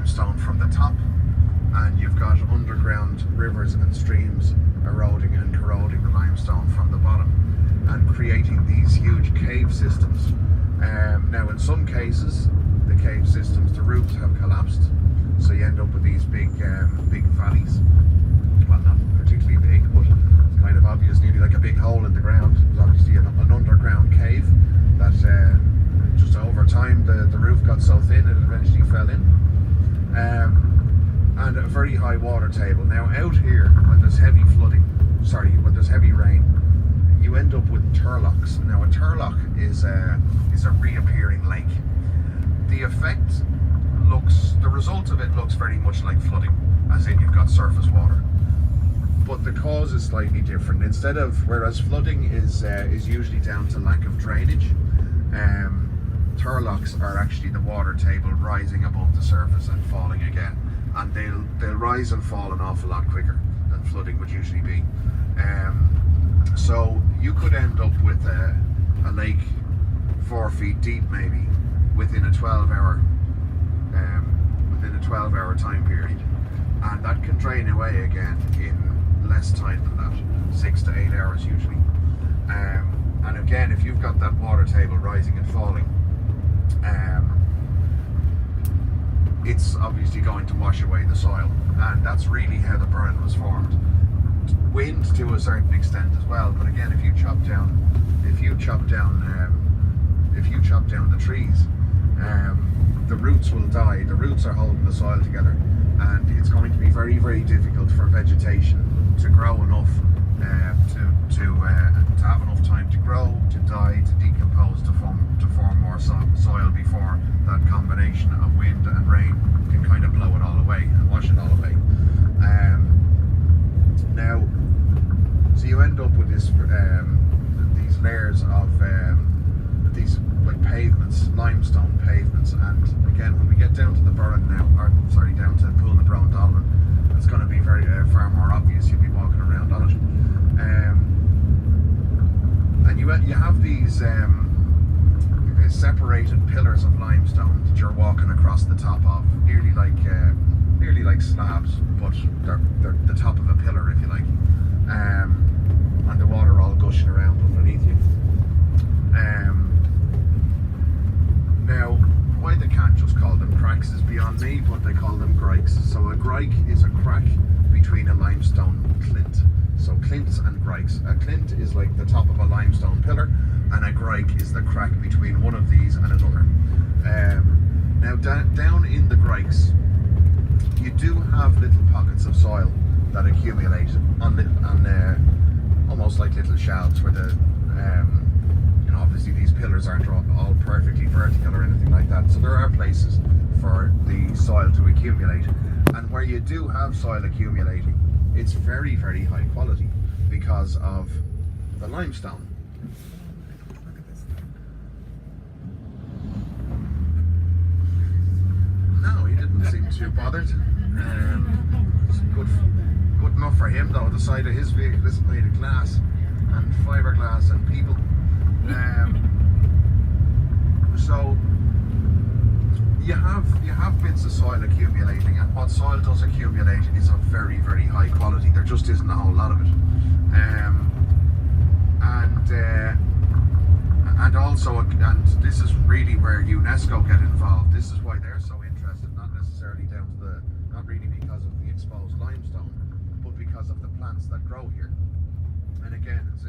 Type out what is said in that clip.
limestone from the top, and you've got underground rivers and streams eroding and corroding the limestone from the bottom and creating these huge cave systems. Now in some cases, the cave systems, the roofs have collapsed, so you end up with these big valleys. Well, not particularly big, but it's kind of obvious, nearly like a big hole in the ground. There's obviously an underground cave that just over time the roof got so thin it eventually fell in. And a very high water table. Now out here, when there's heavy when there's heavy rain, you end up with turlocks. Now a turlock is a reappearing lake. The result of it looks very much like flooding, as in you've got surface water. But the cause is slightly different. Whereas flooding is usually down to lack of drainage, turlocks are actually the water table rising above the surface and falling again. And they'll rise and fall an awful lot quicker than flooding would usually be. So you could end up with a lake 4 feet deep maybe within a 12-hour time period, and that can drain away again in less time than that, 6 to 8 hours usually. And again, if you've got that water table rising and falling, it's obviously going to wash away the soil, and that's really how the Burren was formed. Wind to a certain extent as well, but again, if you chop down the trees, the roots will die. The roots are holding the soil together, and it's going to be very, very difficult for vegetation to grow enough to have enough time to grow, to die, to decompose, to form more soil before that combination of wind and rain can kind of blow it all away and wash it all away. Now, so you end up with these layers of these like pavements, limestone pavements, and again, when we get down to the Burren now, down to Poulnabrone, it's going to be far more obvious. You'll be walking around on it, and you have these separated pillars of limestone that you're walking across the top of, nearly like slabs, but they're the top of a pillar, if you like, and the water all gushing around underneath you. Now, why they can't just call them cracks is beyond me, but they call them grikes. So a grike is a crack between a limestone clint. So clints and grikes. A clint is like the top of a limestone pillar, and a grike is the crack between one of these and another. Now down in the grikes, you do have little pockets of soil that accumulate on almost like little shelves where obviously these pillars aren't all perfectly vertical or anything like that, so there are places for the soil to accumulate, and where you do have soil accumulating, it's very, very high quality because of the limestone. No, he didn't seem too bothered. It's good enough for him though. The side of his vehicle is made of glass and fiberglass and people. So you have bits of soil accumulating, and what soil does accumulate is of very, very high quality. There just isn't a whole lot of it, and this is really where UNESCO get involved. This is why they're so interested, not necessarily not really because of the exposed limestone, but because of the plants that grow here. And again, it's